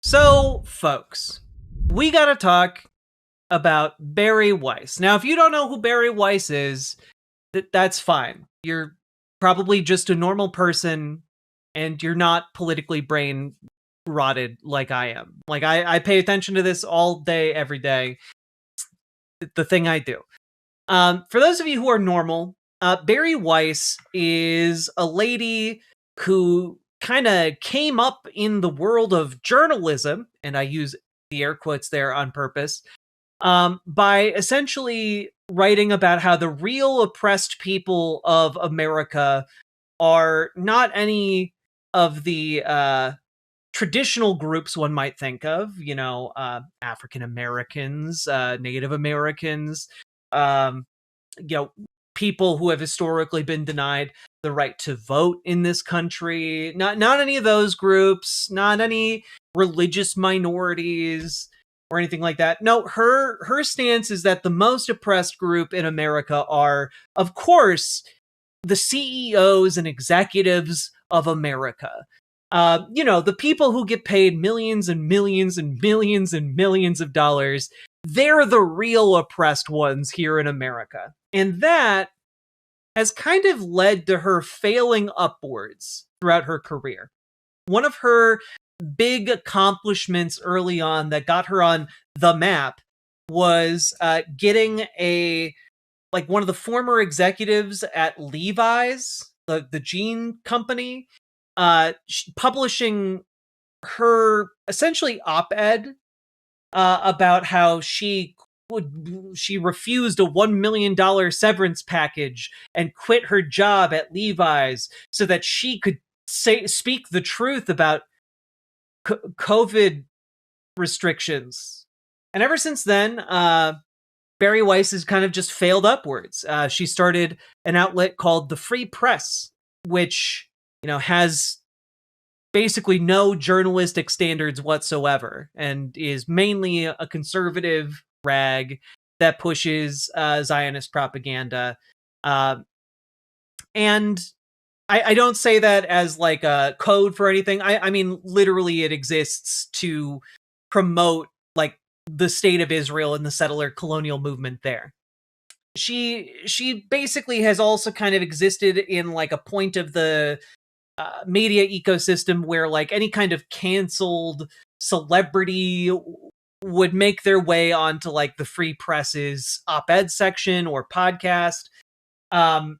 So, folks, we gotta talk about Bari Weiss. Now, if you don't know who Bari Weiss is, that's fine. You're probably just a normal person and you're not politically brain rotted like I am. Like, I pay attention to this all day, every day. It's the thing I do. For those of you who are normal, Bari Weiss is a lady who kind of came up in the world of journalism, and I use the air quotes there on purpose, by essentially writing about how the real oppressed people of America are not any of the traditional groups one might think of, African Americans, Native Americans, um, people who have historically been denied the right to vote in this country. Not any of those groups, not any religious minorities or anything like that. No, her stance is that the most oppressed group in America are, of course, the CEOs and executives of America. The people who get paid millions and millions and millions and millions of dollars, they're the real oppressed ones here in America. And that has kind of led to her failing upwards throughout her career. One of her big accomplishments early on that got her on the map was getting one of the former executives at Levi's, the jean company, publishing her essentially op-ed about how she refused a $1 million severance package and quit her job at Levi's so that she could speak the truth about COVID restrictions. And ever since then, Bari Weiss has kind of just failed upwards. She started an outlet called the Free Press, which has basically no journalistic standards whatsoever and is mainly a conservative rag that pushes Zionist propaganda. And I don't say that as like a code for anything. I mean, literally it exists to promote like the state of Israel and the settler colonial movement there. She basically has also kind of existed in like a point of the media ecosystem where like any kind of canceled celebrity would make their way onto like the Free Press's op-ed section or podcast. And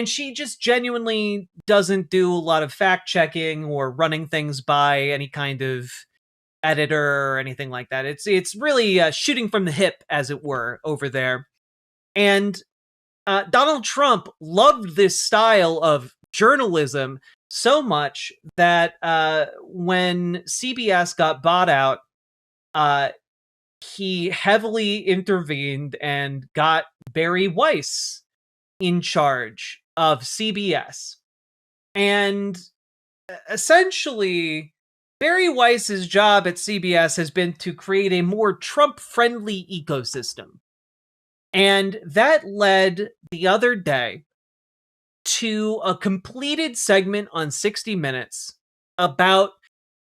she just genuinely doesn't do a lot of fact checking or running things by any kind of editor or anything like that. It's really shooting from the hip, as it were, over there. And Donald Trump loved this style of journalism so much that when CBS got bought out, he heavily intervened and got Bari Weiss in charge of CBS. And essentially, Bari Weiss's job at CBS has been to create a more Trump-friendly ecosystem. And that led the other day to a completed segment on 60 Minutes about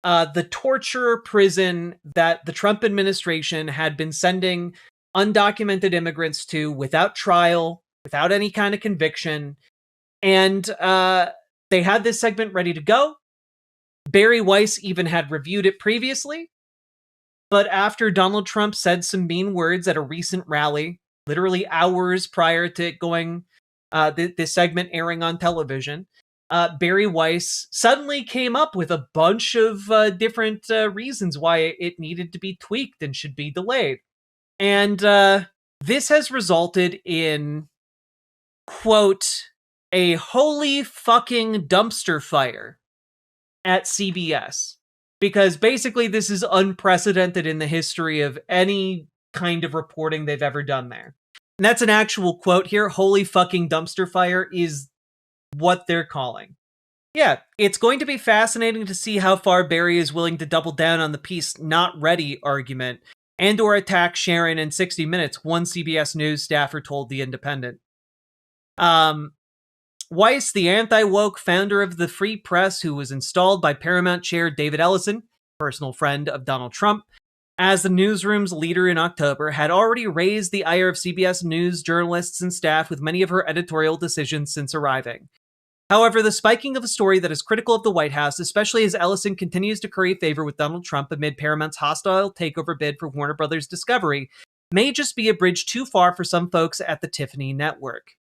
the torture prison that the Trump administration had been sending undocumented immigrants to without trial, without any kind of conviction. And they had this segment ready to go. Bari Weiss even had reviewed it previously. But after Donald Trump said some mean words at a recent rally, literally hours prior to it going, this segment airing on television, Bari Weiss suddenly came up with a bunch of different reasons why it needed to be tweaked and should be delayed. And this has resulted in, quote, a holy fucking dumpster fire at CBS. Because basically this is unprecedented in the history of any kind of reporting they've ever done there. And that's an actual quote here. Holy fucking dumpster fire is what they're calling. Yeah, it's going to be fascinating to see how far Bari is willing to double down on the piece not ready argument and or attack Sharon in 60 Minutes, one CBS News staffer told The Independent. Weiss, the anti-woke founder of the Free Press, who was installed by Paramount chair David Ellison, personal friend of Donald Trump, as the newsroom's leader in October, had already raised the ire of CBS News journalists and staff with many of her editorial decisions since arriving. However, the spiking of a story that is critical of the White House, especially as Ellison continues to curry favor with Donald Trump amid Paramount's hostile takeover bid for Warner Brothers Discovery, may just be a bridge too far for some folks at the Tiffany Network.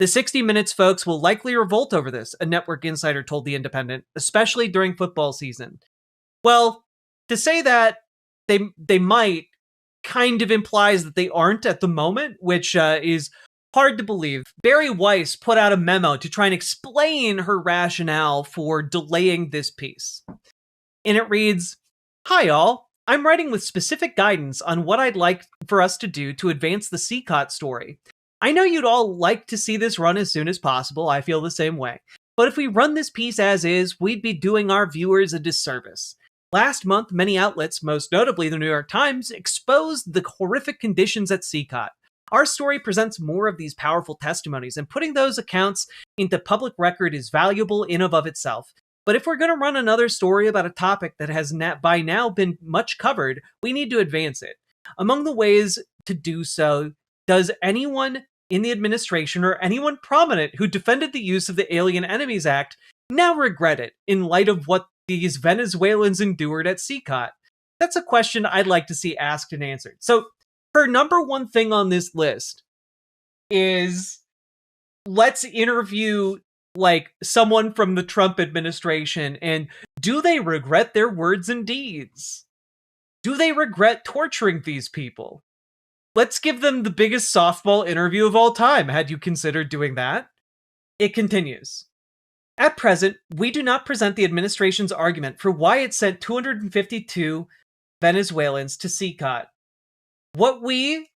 The 60 Minutes folks will likely revolt over this, a network insider told The Independent, especially during football season. Well, to say that they might kind of implies that they aren't at the moment, which is hard to believe. Bari Weiss put out a memo to try and explain her rationale for delaying this piece. And it reads, "Hi all, I'm writing with specific guidance on what I'd like for us to do to advance the CECOT story. I know you'd all like to see this run as soon as possible, I feel the same way. But if we run this piece as is, we'd be doing our viewers a disservice. Last month, many outlets, most notably the New York Times, exposed the horrific conditions at CECOT. Our story presents more of these powerful testimonies, and putting those accounts into public record is valuable in and of itself. But if we're going to run another story about a topic that has by now been much covered, we need to advance it. Among the ways to do so, does anyone in the administration or anyone prominent who defended the use of the Alien Enemies Act now regret it in light of what these Venezuelans endured at CECOT?" That's a question I'd like to see asked and answered. So her number one thing on this list is, let's interview like someone from the Trump administration, and do they regret their words and deeds? Do they regret torturing these people? Let's give them the biggest softball interview of all time. Had you considered doing that? It continues. At present, we do not present the administration's argument for why it sent 252 Venezuelans to CECOT. What we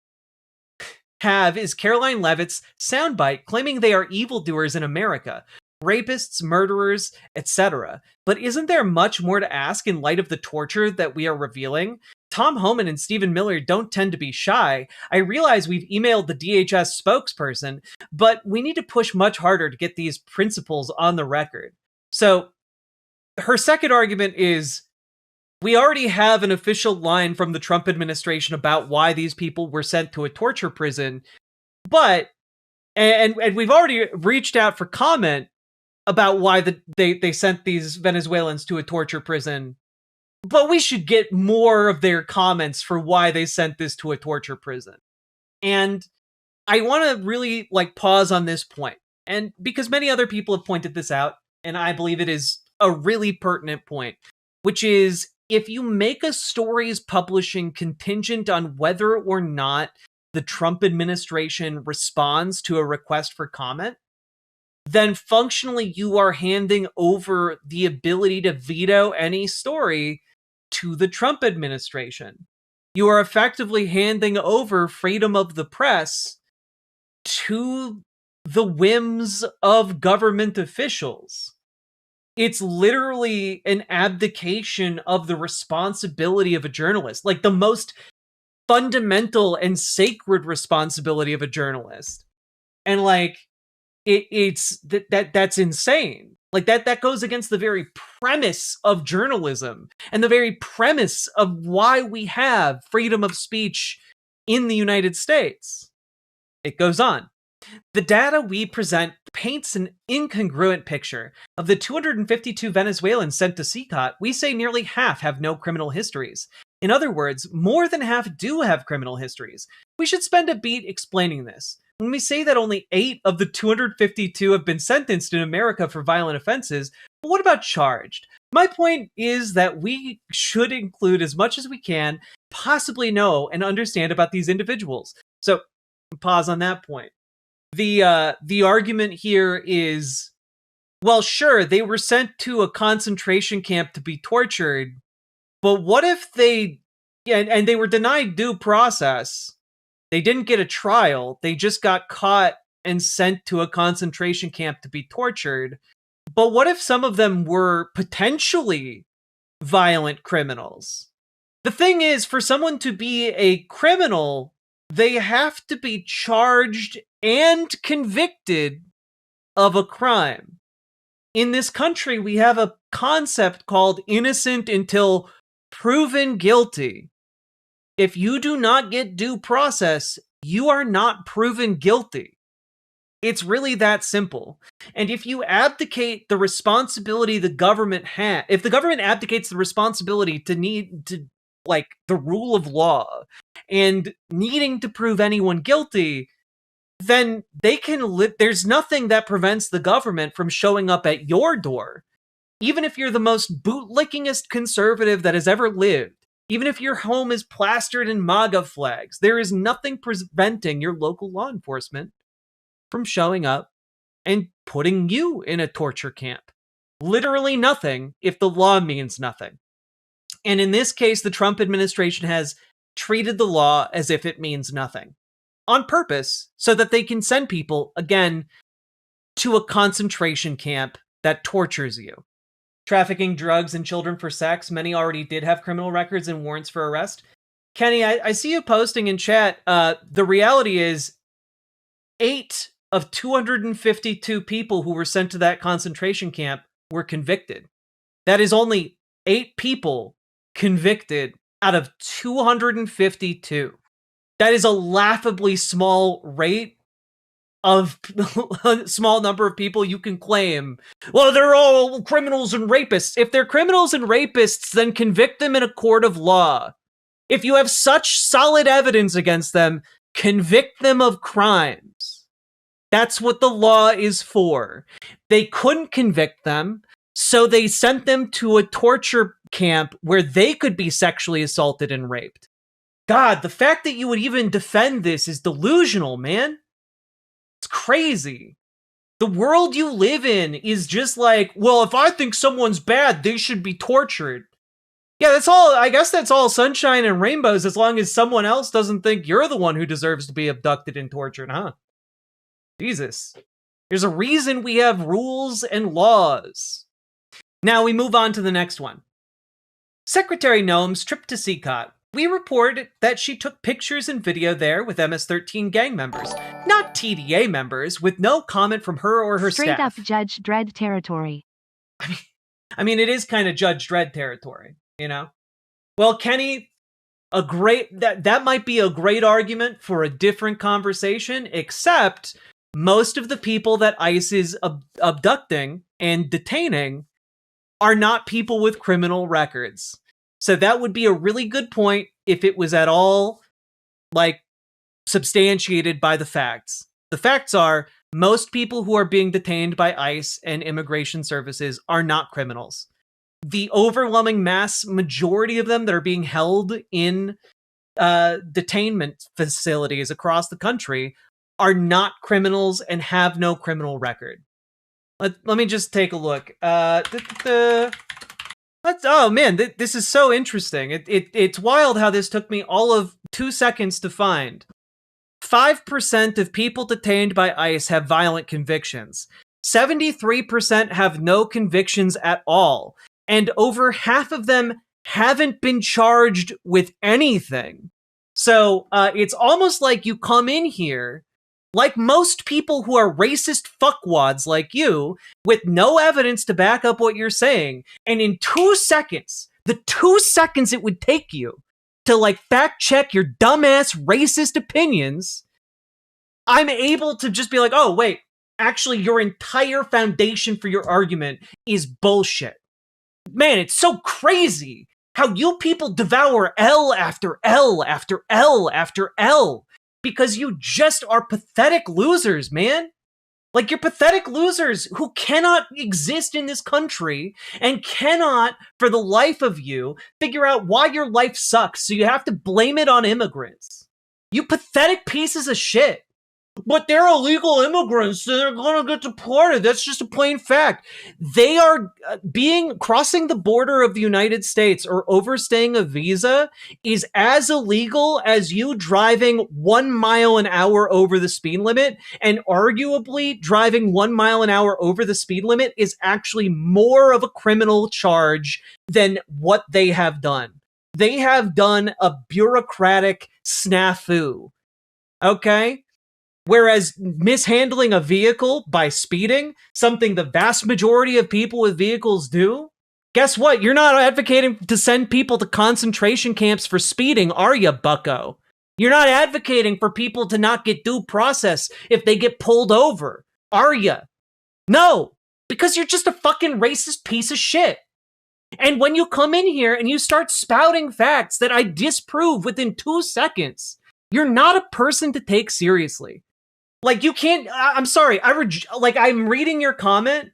have is Caroline Leavitt's soundbite claiming they are evildoers in America, rapists, murderers, etc. But isn't there much more to ask in light of the torture that we are revealing? Tom Homan and Stephen Miller don't tend to be shy. I realize we've emailed the DHS spokesperson, but we need to push much harder to get these principles on the record. So her second argument is, we already have an official line from the Trump administration about why these people were sent to a torture prison, but, and we've already reached out for comment about why they sent these Venezuelans to a torture prison, but we should get more of their comments for why they sent this to a torture prison. And I want to really pause on this point, and because many other people have pointed this out, and I believe it is a really pertinent point, which is, if you make a story's publishing contingent on whether or not the Trump administration responds to a request for comment, then functionally you are handing over the ability to veto any story to the Trump administration. You are effectively handing over freedom of the press to the whims of government officials. It's literally an abdication of the responsibility of a journalist, like the most fundamental and sacred responsibility of a journalist. And that's insane. That goes against the very premise of journalism and the very premise of why we have freedom of speech in the United States. It goes on. The data we present paints an incongruent picture. Of the 252 Venezuelans sent to CECOT, we say nearly half have no criminal histories. In other words, more than half do have criminal histories. We should spend a beat explaining this. When we say that only 8 of the 252 have been sentenced in America for violent offenses, but what about charged? My point is that we should include as much as we can possibly know and understand about these individuals. So, pause on that point. The argument here is, well, sure, they were sent to a concentration camp to be tortured, but what if and they were denied due process? They didn't get a trial. They just got caught and sent to a concentration camp to be tortured. But what if some of them were potentially violent criminals? The thing is, for someone to be a criminal, they have to be charged and convicted of a crime. in this country, we have a concept called innocent until proven guilty. If you do not get due process, you are not proven guilty. It's really that simple. And if you abdicate the responsibility the government has, if the government abdicates the responsibility to like the rule of law and needing to prove anyone guilty, then they can there's nothing that prevents the government from showing up at your door. Even if you're the most bootlickingest conservative that has ever lived, even if your home is plastered in MAGA flags, there is nothing preventing your local law enforcement from showing up and putting you in a torture camp. Literally nothing if the law means nothing. And in this case, the Trump administration has treated the law as if it means nothing on purpose so that they can send people, again, to a concentration camp that tortures you. Trafficking drugs and children for sex, many already did have criminal records and warrants for arrest. Kenny, I see you posting in chat. The reality is 8 of 252 people who were sent to that concentration camp were convicted. That is only 8 people convicted out of 252. That is a laughably small rate of a small number of people you can claim, well, they're all criminals and rapists. If they're criminals and rapists, then convict them in a court of law. If you have such solid evidence against them, convict them of crimes. That's what the law is for. They couldn't convict them, so they sent them to a torture camp where they could be sexually assaulted and raped. God, the fact that you would even defend this is delusional, man. It's crazy. The world you live in is just like, well, if I think someone's bad, they should be tortured. Yeah, that's all. I guess that's all sunshine and rainbows as long as someone else doesn't think you're the one who deserves to be abducted and tortured, huh? Jesus. There's a reason we have rules and laws. Now we move on to the next one. Secretary Noem's trip to CECOT. We report that she took pictures and video there with MS-13 gang members, not TDA members, with no comment from her or her Straight staff. Straight up Judge Dredd territory. I mean, it is kind of Judge Dredd territory, you know? Well, Kenny, that might be a great argument for a different conversation, except most of the people that ICE is abducting and detaining are not people with criminal records. So that would be a really good point if it was at all, like, substantiated by the facts. The facts are, most people who are being detained by ICE and immigration services are not criminals. The overwhelming mass majority of them that are being held in detainment facilities across the country are not criminals and have no criminal record. Let me just take a look. Oh man, this is so interesting. It's wild how this took me all of 2 seconds to find. 5% of people detained by ICE have violent convictions. 73% have no convictions at all. And over half of them haven't been charged with anything. So it's almost like you come in here, like most people who are racist fuckwads like you, with no evidence to back up what you're saying, and in 2 seconds, the 2 seconds it would take you to like fact check your dumbass racist opinions, I'm able to just be like, oh wait, actually your entire foundation for your argument is bullshit. Man, it's so crazy how you people devour L after L after L after L. Because you just are pathetic losers, man. Like, you're pathetic losers who cannot exist in this country and cannot, for the life of you, figure out why your life sucks, so you have to blame it on immigrants. You pathetic pieces of shit. But they're illegal immigrants, so they're gonna get deported. That's just a plain fact. They are crossing the border of the United States or overstaying a visa is as illegal as you driving 1 mile an hour over the speed limit, and arguably driving 1 mile an hour over the speed limit is actually more of a criminal charge than what they have done. They have done a bureaucratic snafu. Okay? Whereas mishandling a vehicle by speeding, something the vast majority of people with vehicles do, guess what? You're not advocating to send people to concentration camps for speeding, are you, bucko? You're not advocating for people to not get due process if they get pulled over, are you? No, because you're just a fucking racist piece of shit. And when you come in here and you start spouting facts that I disprove within 2 seconds, you're not a person to take seriously. Like, you can't, I'm sorry, I'm reading your comment,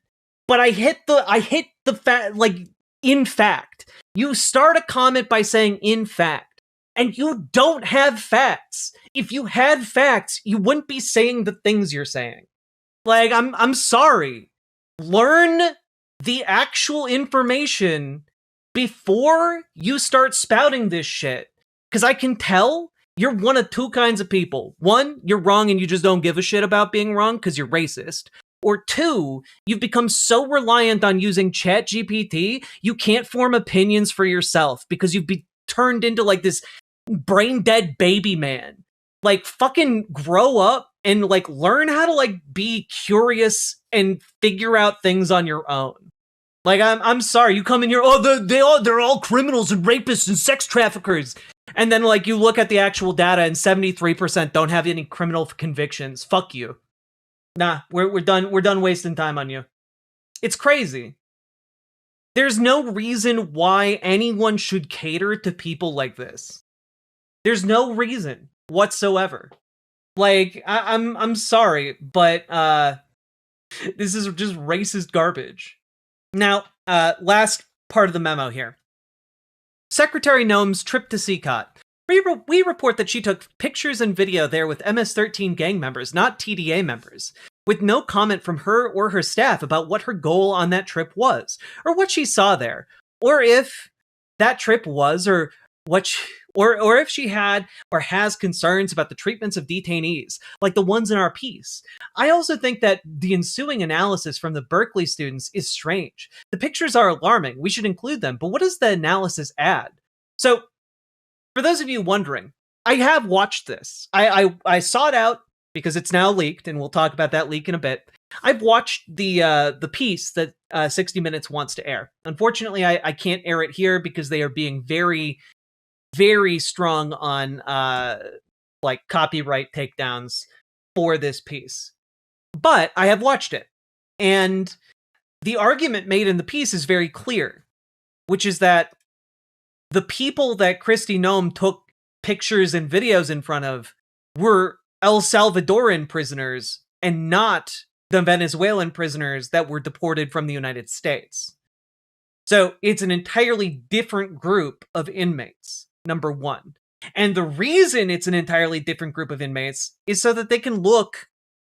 but I hit the fact, like, in fact. You start a comment by saying, in fact, and you don't have facts. If you had facts, you wouldn't be saying the things you're saying. Like, I'm sorry. Learn the actual information before you start spouting this shit. Because I can tell you're one of 2 kinds of people. 1, you're wrong and you just don't give a shit about being wrong because you're racist. Or 2, you've become so reliant on using ChatGPT, you can't form opinions for yourself because you've been turned into like this brain dead baby man. Like, fucking grow up and like learn how to like be curious and figure out things on your own. Like, I'm sorry, you come in here, they're all criminals and rapists and sex traffickers. And then, like, you look at the actual data and 73% don't have any criminal convictions. Fuck you. Nah, we're done wasting time on you. It's crazy. There's no reason why anyone should cater to people like this. There's no reason whatsoever. Like, I'm sorry, but this is just racist garbage. Now, last part of the memo here. Secretary Noem's trip to CECOT. We report that she took pictures and video there with MS-13 gang members, not TDA members, with no comment from her or her staff about what her goal on that trip was, or what she saw there, or if that trip was, or if she had or has concerns about the treatments of detainees, like the ones in our piece. I also think that the ensuing analysis from the Berkeley students is strange. The pictures are alarming. We should include them, but what does the analysis add? So, for those of you wondering, I have watched this. I sought out because it's now leaked, and we'll talk about that leak in a bit. I've watched the piece that 60 Minutes wants to air. Unfortunately, I can't air it here because they are being very, very strong on like copyright takedowns for this piece. But I have watched it, and the argument made in the piece is very clear, which is that the people that Kristi Noem took pictures and videos in front of were El Salvadoran prisoners and not the Venezuelan prisoners that were deported from the United States. So it's an entirely different group of inmates, number one. And the reason it's an entirely different group of inmates is so that they can look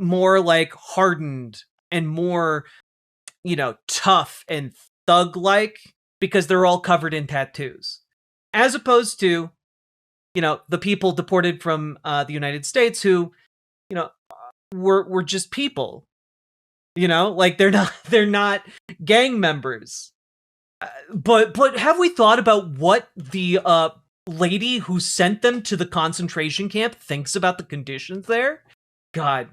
more like hardened and more, tough and thug-like because they're all covered in tattoos. As opposed to, the people deported from the United States who, were just people. Like they're not gang members. But have we thought about what the lady who sent them to the concentration camp thinks about the conditions there? God,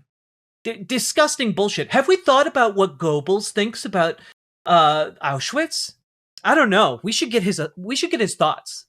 disgusting bullshit. Have we thought about what Goebbels thinks about Auschwitz? I don't know. We should get his thoughts.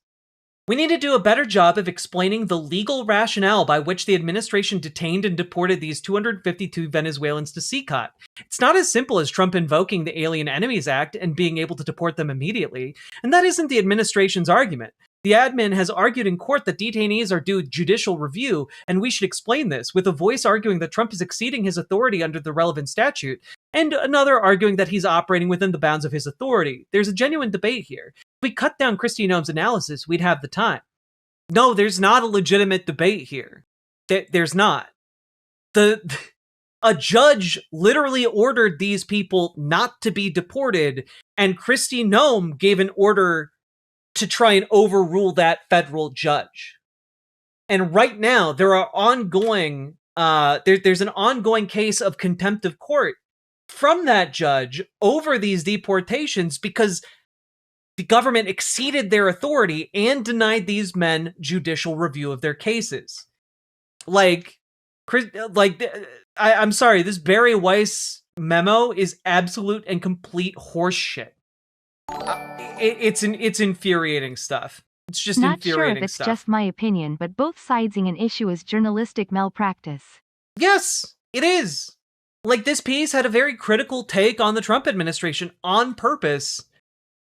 We need to do a better job of explaining the legal rationale by which the administration detained and deported these 252 Venezuelans to CECOT. It's not as simple as Trump invoking the Alien Enemies Act and being able to deport them immediately, and that isn't the administration's argument. The admin has argued in court that detainees are due judicial review, and we should explain this, with a voice arguing that Trump is exceeding his authority under the relevant statute, and another arguing that he's operating within the bounds of his authority. There's a genuine debate here. If we cut down Kristi Noem's analysis, we'd have the time. No, there's not a legitimate debate here. There's not. A judge literally ordered these people not to be deported, and Kristi Noem gave an order to try and overrule that federal judge. And right now, there are ongoing, there's an ongoing case of contempt of court from that judge over these deportations because the government exceeded their authority and denied these men judicial review of their cases. Like, I'm sorry, this Bari Weiss memo is absolute and complete horseshit. It's infuriating stuff. It's just Not sure infuriating if it's stuff. just my opinion, but both sidesing an issue is journalistic malpractice. Yes, it is. Like, this piece had a very critical take on the Trump administration on purpose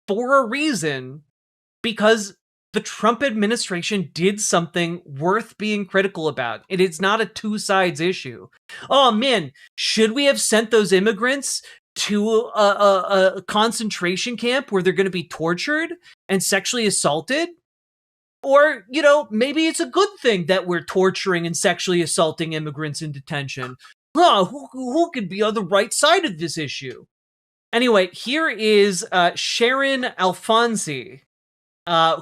for a reason, because the Trump administration did something worth being critical about. It is not a two sides issue. Oh man, should we have sent those immigrants to a concentration camp where they're going to be tortured and sexually assaulted? Or, maybe it's a good thing that we're torturing and sexually assaulting immigrants in detention. Who could be on the right side of this issue? Anyway, here is Sharon Alfonsi,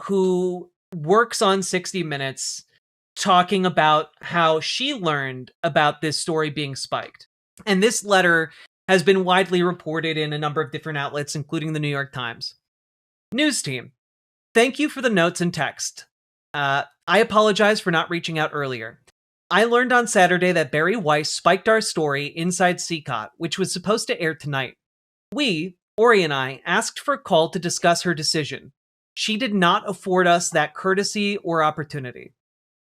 who works on 60 Minutes, talking about how she learned about this story being spiked. And this letter has been widely reported in a number of different outlets, including the New York Times. News team, thank you for the notes and text. I apologize for not reaching out earlier. I learned on Saturday that Bari Weiss spiked our story inside CECOT, which was supposed to air tonight. We, Ori and I, asked for a call to discuss her decision. She did not afford us that courtesy or opportunity.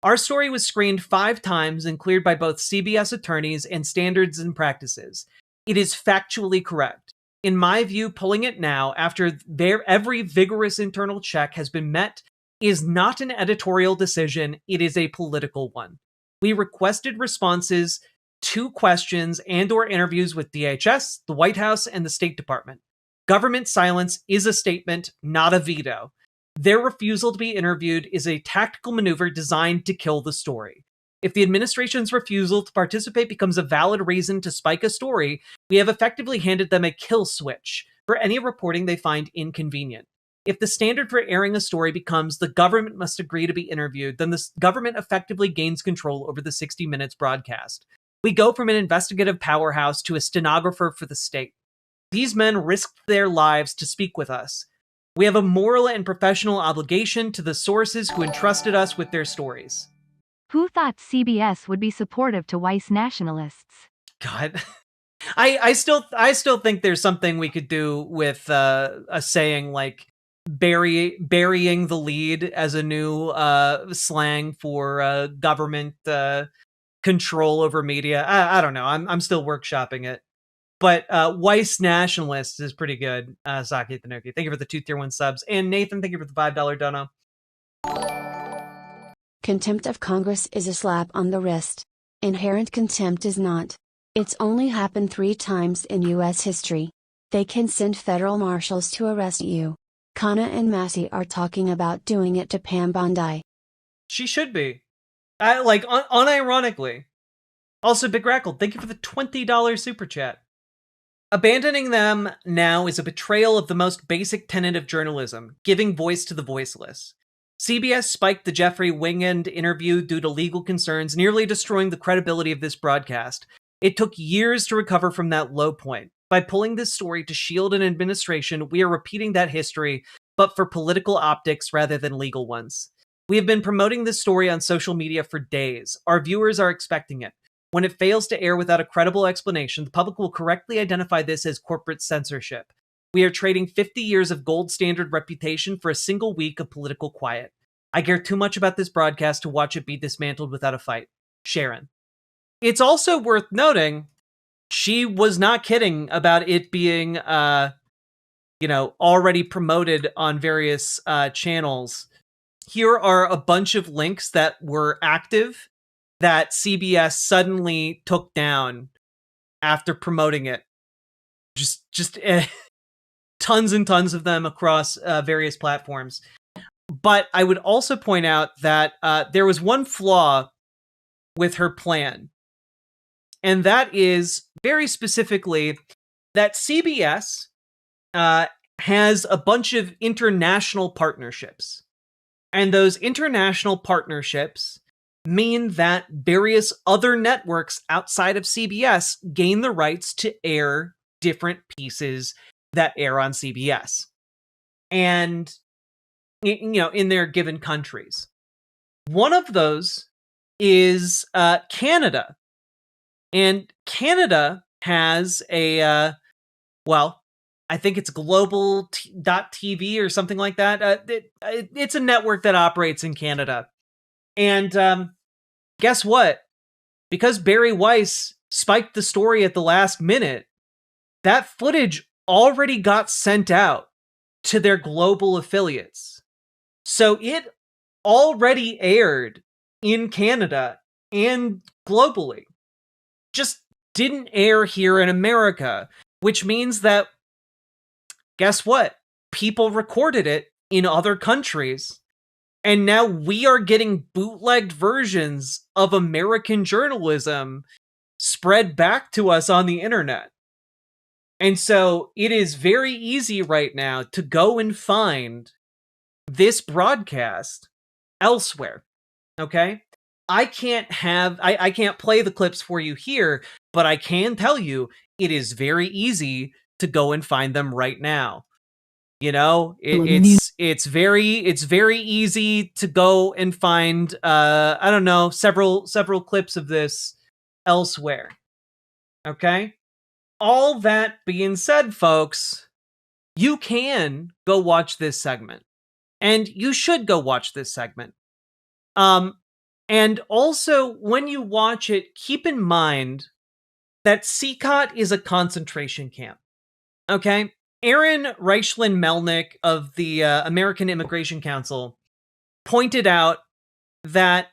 Our story was screened 5 times and cleared by both CBS attorneys and Standards and Practices. It is factually correct. In my view, pulling it now, after every vigorous internal check has been met, is not an editorial decision, it is a political one. We requested responses to questions and/or interviews with DHS, the White House, and the State Department. Government silence is a statement, not a veto. Their refusal to be interviewed is a tactical maneuver designed to kill the story. If the administration's refusal to participate becomes a valid reason to spike a story, we have effectively handed them a kill switch for any reporting they find inconvenient. If the standard for airing a story becomes the government must agree to be interviewed, then the government effectively gains control over the 60 Minutes broadcast. We go from an investigative powerhouse to a stenographer for the state. These men risked their lives to speak with us. We have a moral and professional obligation to the sources who entrusted us with their stories. Who thought CBS would be supportive to Weiss nationalists? God. I still think there's something we could do with a saying like burying the lead as a new slang for government control over media. I don't know. I'm still workshopping it. But Weiss Nationalists is pretty good. Saki Tanuki, thank you for the 2 tier 1 subs. And Nathan, thank you for the $5 dono. Contempt of Congress is a slap on the wrist. Inherent contempt is not. It's only happened 3 times in U.S. history. They can send federal marshals to arrest you. Kana and Massey are talking about doing it to Pam Bondi. She should be. Unironically. Also, Big Rackle, thank you for the $20 super chat. Abandoning them now is a betrayal of the most basic tenet of journalism, giving voice to the voiceless. CBS spiked the Jeffrey Wingand interview due to legal concerns, nearly destroying the credibility of this broadcast. It took years to recover from that low point. By pulling this story to shield an administration, we are repeating that history, but for political optics rather than legal ones. We have been promoting this story on social media for days. Our viewers are expecting it. When it fails to air without a credible explanation, the public will correctly identify this as corporate censorship. We are trading 50 years of gold standard reputation for a single week of political quiet. I care too much about this broadcast to watch it be dismantled without a fight. Sharon. It's also worth noting, she was not kidding about it being, already promoted on various channels. Here are a bunch of links that were active that CBS suddenly took down after promoting it. Just tons and tons of them across various platforms. But I would also point out that there was one flaw with her plan. And that is, very specifically, that CBS has a bunch of international partnerships. And those international partnerships mean that various other networks outside of CBS gain the rights to air different pieces that air on CBS. And, in their given countries. One of those is Canada. And Canada has a, well, I think it's global.tv or something like that. It's a network that operates in Canada. And guess what? Because Bari Weiss spiked the story at the last minute, that footage already got sent out to their global affiliates. So it already aired in Canada and globally. Just didn't air here in America, which means that, guess what? People recorded it in other countries, and now we are getting bootlegged versions of American journalism spread back to us on the internet. And so it is very easy right now to go and find this broadcast elsewhere. Okay? I can't play the clips for you here, but I can tell you it is very easy to go and find them right now. You know, it's very easy to go and find I don't know, several clips of this elsewhere. Okay? All that being said, folks, you can go watch this segment. And you should go watch this segment. And also, when you watch it, keep in mind that CECOT is a concentration camp. Okay? Aaron Reichland-Melnick of the American Immigration Council pointed out that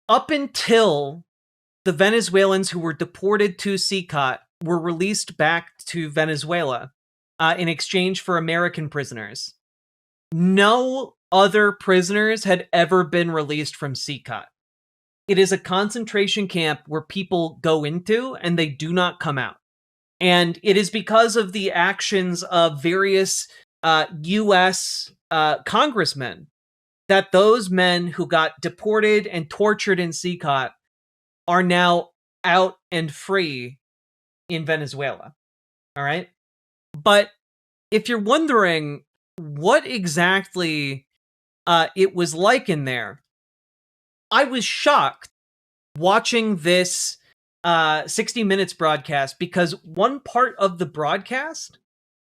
up until the Venezuelans who were deported to CECOT were released back to Venezuela in exchange for American prisoners, no other prisoners had ever been released from CECOT. It is a concentration camp where people go into and they do not come out. And it is because of the actions of various U.S. Congressmen that those men who got deported and tortured in CECOT are now out and free in Venezuela. All right? But if you're wondering what exactly it was like in there, I was shocked watching this 60 Minutes broadcast, because one part of the broadcast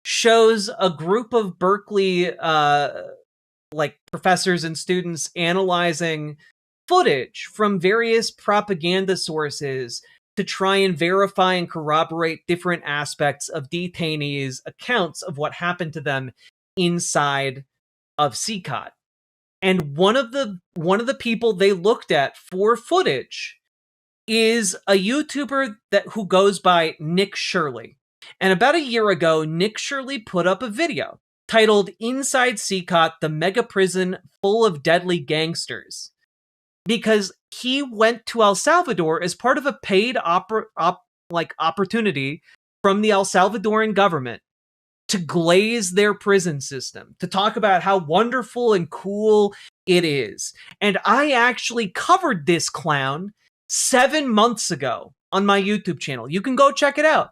shows a group of Berkeley professors and students analyzing footage from various propaganda sources to try and verify and corroborate different aspects of detainees' accounts of what happened to them inside of CECOT. And one of the people they looked at for footage is a YouTuber who goes by Nick Shirley. And about a year ago, Nick Shirley put up a video titled "Inside CECOT, the Mega Prison Full of Deadly Gangsters," because he went to El Salvador as part of a paid opportunity from the El Salvadoran government to glaze their prison system, to talk about how wonderful and cool it is. And I actually covered this clown 7 months ago on my YouTube channel. You can go check it out.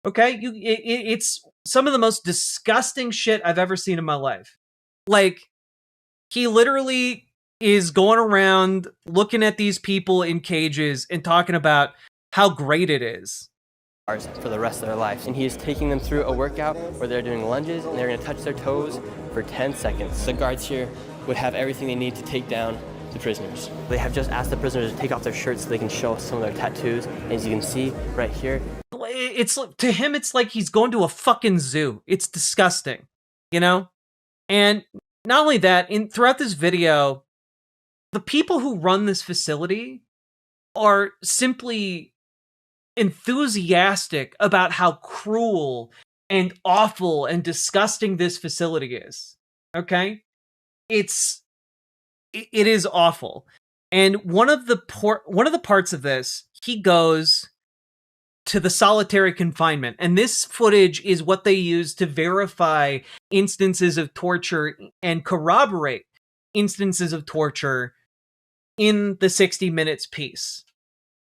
Okay? It's some of the most disgusting shit I've ever seen in my life. Like, he literally is going around looking at these people in cages and talking about how great it is for the rest of their lives. And he is taking them through a workout where they're doing lunges and they're going to touch their toes for 10 seconds. The guards here would have everything they need to take down the prisoners. They have just asked the prisoners to take off their shirts so they can show some of their tattoos. As you can see right here, it's, to him, it's like he's going to a fucking zoo. It's disgusting, you know? And not only that, throughout this video, the people who run this facility are simply enthusiastic about how cruel and awful and disgusting this facility is. Okay? It is awful. And one of the parts of this, he goes to the solitary confinement, and this footage is what they use to verify instances of torture and corroborate instances of torture in the 60 Minutes piece.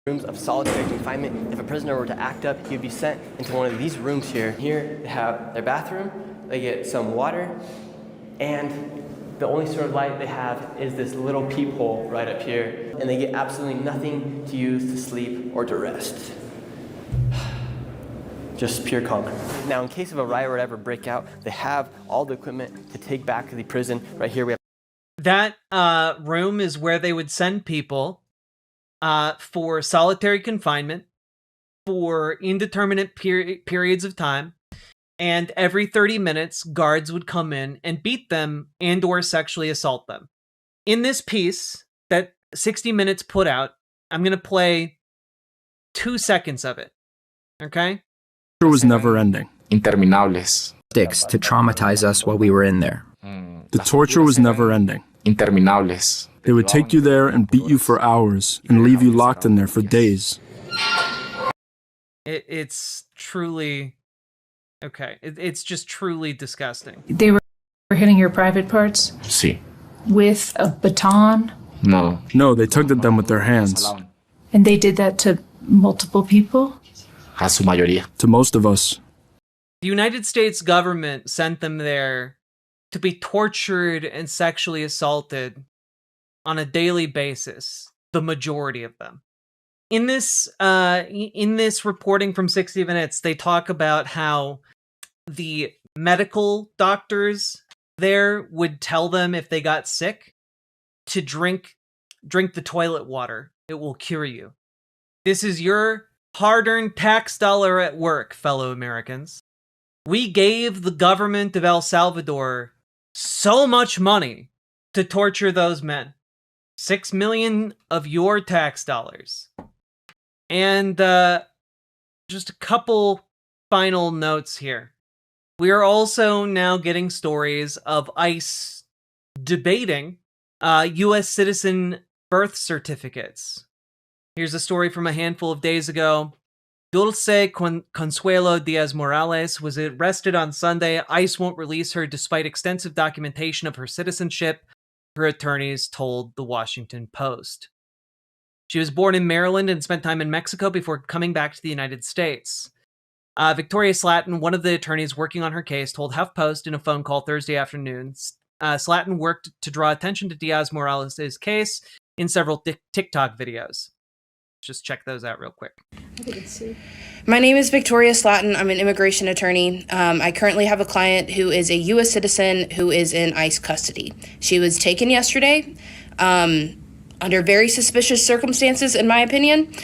Rooms of solitary confinement. If a prisoner were to act up, he'd be sent into one of these rooms here. Here they have their bathroom, they get some water, and The only sort of light they have is this little peephole right up here, and they get absolutely nothing to use to sleep or to rest. Just pure concrete. Now, in case of a riot or whatever breakout, they have all the equipment to take back to the prison. Right here we have. That room is where they would send people for solitary confinement for indeterminate periods of time, and every 30 minutes, guards would come in and beat them and or sexually assault them. In this piece that 60 Minutes put out, I'm going to play 2 seconds of it, okay? It was never ending. Interminables. To traumatize us while we were in there. The torture was never ending. Interminables. They would take you there and beat you for hours and leave you locked in there for days. It's truly... Okay, it's just truly disgusting. They were hitting your private parts? Sí. With a baton? No. No, they tugged at them with their hands. And they did that to multiple people? A su mayoría. To most of us. The United States government sent them there to be tortured and sexually assaulted on a daily basis, the majority of them. In this reporting from 60 Minutes, they talk about how the medical doctors there would tell them if they got sick to drink the toilet water. It will cure you. This is your hard-earned tax dollar at work, fellow Americans. We gave the government of El Salvador so much money to torture those men. 6 million of your tax dollars. And just a couple final notes here. We are also now getting stories of ICE debating U.S. citizen birth certificates. Here's a story from a handful of days ago. Dulce Consuelo Diaz Morales was arrested on Sunday. ICE won't release her despite extensive documentation of her citizenship, her attorneys told the Washington Post. She was born in Maryland and spent time in Mexico before coming back to the United States. Victoria Slatton, one of the attorneys working on her case, told HuffPost in a phone call Thursday afternoon. Slatton worked to draw attention to Diaz Morales' case in several TikTok videos. Just check those out real quick. My name is Victoria Slatton. I'm an immigration attorney. I currently have a client who is a U.S. citizen who is in ICE custody. She was taken yesterday under very suspicious circumstances, in my opinion,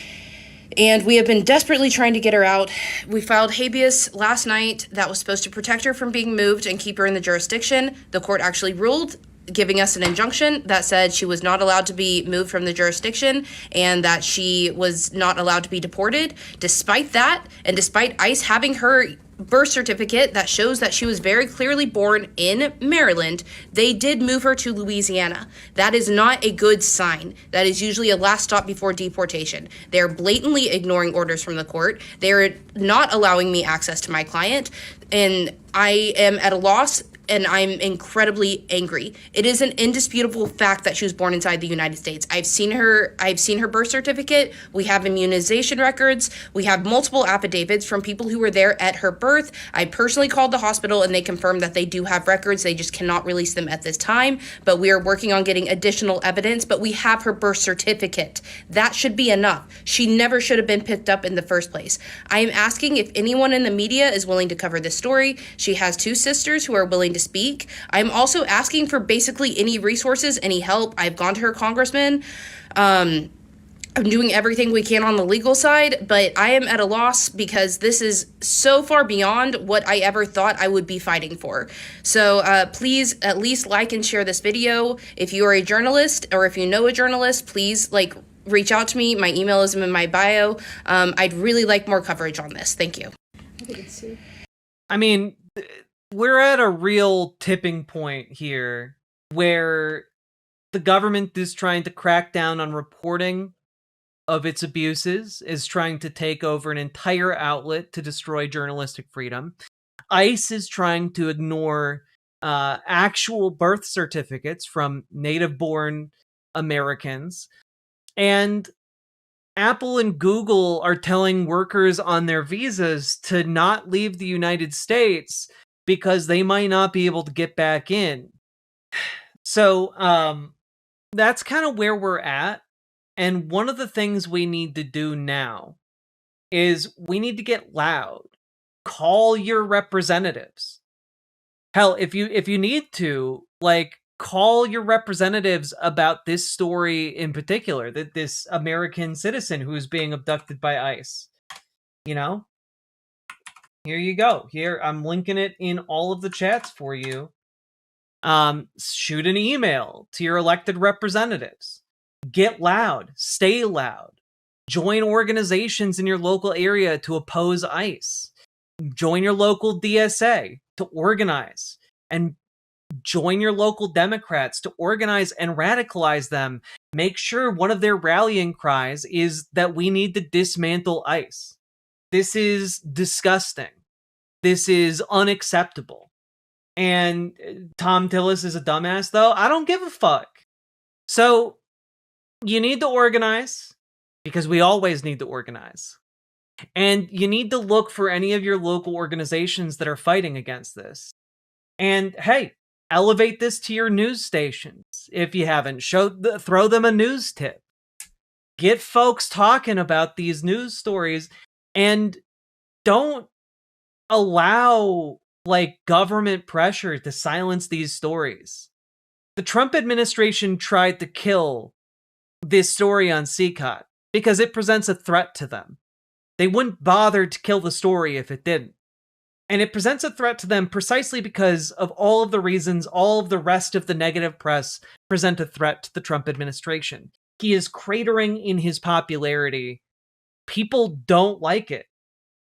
and we have been desperately trying to get her out. We filed habeas last night that was supposed to protect her from being moved and keep her in the jurisdiction. The court actually ruled, giving us an injunction that said she was not allowed to be moved from the jurisdiction and that she was not allowed to be deported. Despite that, and despite ICE having her birth certificate that shows that she was very clearly born in Maryland, they did move her to Louisiana. That is not a good sign. That is usually a last stop before deportation. They're blatantly ignoring orders from the court. They're not allowing me access to my client, and I am at a loss, and I'm incredibly angry. It is an indisputable fact that she was born inside the United States. I've seen her birth certificate. We have immunization records. We have multiple affidavits from people who were there at her birth. I personally called the hospital and they confirmed that they do have records. They just cannot release them at this time, but we are working on getting additional evidence, but we have her birth certificate. That should be enough. She never should have been picked up in the first place. I am asking if anyone in the media is willing to cover this story. She has 2 sisters who are willing to speak. I'm also asking for basically any resources, any help. I've gone to her congressman. I'm doing everything we can on the legal side, but I am at a loss because this is so far beyond what I ever thought I would be fighting for. So please at least like and share this video. If you are a journalist or if you know a journalist, please reach out to me. My email is in my bio. I'd really like more coverage on this. Thank you. I mean, we're at a real tipping point here where the government is trying to crack down on reporting of its abuses, is trying to take over an entire outlet to destroy journalistic freedom. ICE is trying to ignore actual birth certificates from native-born Americans. And Apple and Google are telling workers on their visas to not leave the United States because they might not be able to get back in. So that's kind of where we're at. And one of the things we need to do now is we need to get loud. Call your representatives. Hell, if you need to, like, call your representatives about this story in particular, that this American citizen who's being abducted by ICE. You know? Here you go. Here, I'm linking it in all of the chats for you. Shoot an email to your elected representatives. Get loud. Stay loud. Join organizations in your local area to oppose ICE. Join your local DSA to organize. And join your local Democrats to organize and radicalize them. Make sure one of their rallying cries is that we need to dismantle ICE. This is disgusting. This is unacceptable. And Tom Tillis is a dumbass, though. I don't give a fuck. So you need to organize, because we always need to organize. And you need to look for any of your local organizations that are fighting against this. And hey, elevate this to your news stations. If you haven't, throw them a news tip. Get folks talking about these news stories, and don't allow like government pressure to silence these stories. The Trump administration tried to kill this story on CECOT because it presents a threat to them. They wouldn't bother to kill the story if it didn't. And it presents a threat to them precisely because of all of the reasons all of the rest of the negative press present a threat to the Trump administration. He is cratering in his popularity. People don't like it.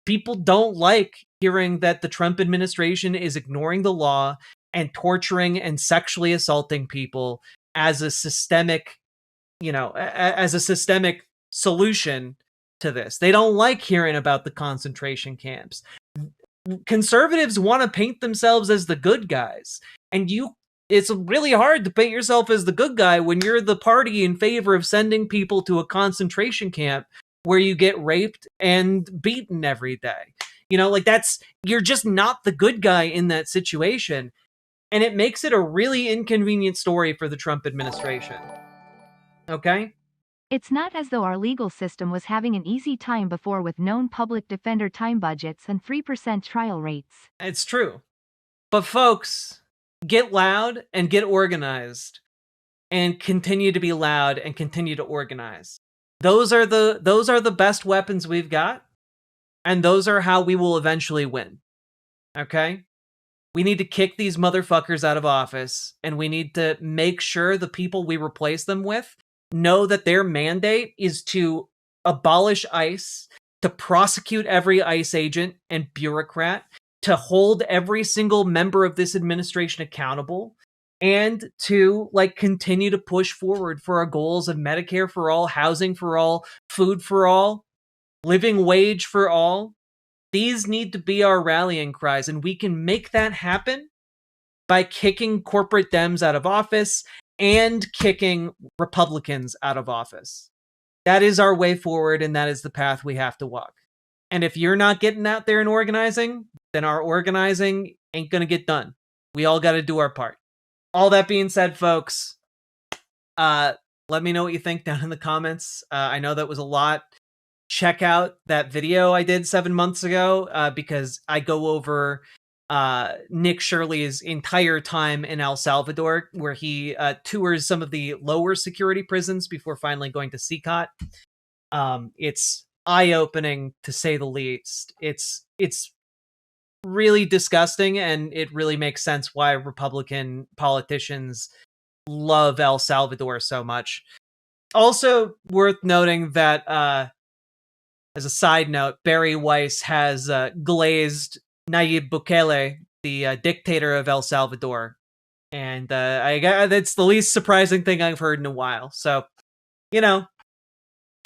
People don't like hearing that the Trump administration is ignoring the law and torturing and sexually assaulting people as a systemic, as a systemic solution to this. They don't like hearing about the concentration camps. Conservatives want to paint themselves as the good guys, and it's really hard to paint yourself as the good guy when you're the party in favor of sending people to a concentration camp where you get raped and beaten every day. You're just not the good guy in that situation. And it makes it a really inconvenient story for the Trump administration. Okay? It's not as though our legal system was having an easy time before with known public defender time budgets and 3% trial rates. It's true. But folks, get loud and get organized. And continue to be loud and continue to organize. Those are the best weapons we've got, and those are how we will eventually win. Okay? We need to kick these motherfuckers out of office, and we need to make sure the people we replace them with know that their mandate is to abolish ICE, to prosecute every ICE agent and bureaucrat, to hold every single member of this administration accountable, and to continue to push forward for our goals of Medicare for all, housing for all, food for all, living wage for all. These need to be our rallying cries, and we can make that happen by kicking corporate Dems out of office and kicking Republicans out of office. That is our way forward, and that is the path we have to walk. And if you're not getting out there and organizing, then our organizing ain't going to get done. We all got to do our part. All that being said, folks, let me know what you think down in the comments. I know that was a lot. Check out that video I did 7 months ago because I go over Nick Shirley's entire time in El Salvador, where he tours some of the lower security prisons before finally going to CECOT. It's eye-opening, to say the least. It's really disgusting, and it really makes sense why Republican politicians love El Salvador so much. Also worth noting that, as a side note, Bari Weiss has glazed Nayib Bukele, the dictator of El Salvador. And that's the least surprising thing I've heard in a while. So,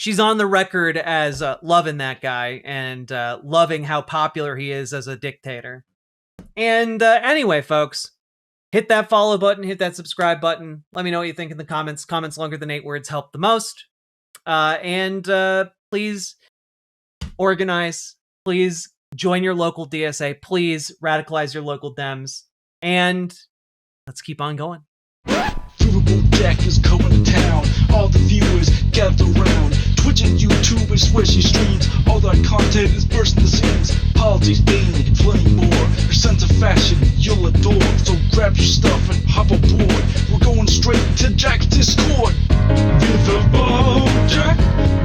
she's on the record as loving that guy and loving how popular he is as a dictator. And anyway, folks, hit that follow button, hit that subscribe button. Let me know what you think in the comments. Comments longer than 8 words help the most. And please organize. Please join your local DSA. Please radicalize your local Dems. And let's keep on going. Jack is going to town. All the viewers gather round. Twitch and YouTube is where she streams. All that content is bursting the seams. Politics, gaming, and plenty more. Her sense of fashion you'll adore. So grab your stuff and hop aboard. We're going straight to Jack's Discord. Riverboat Jack.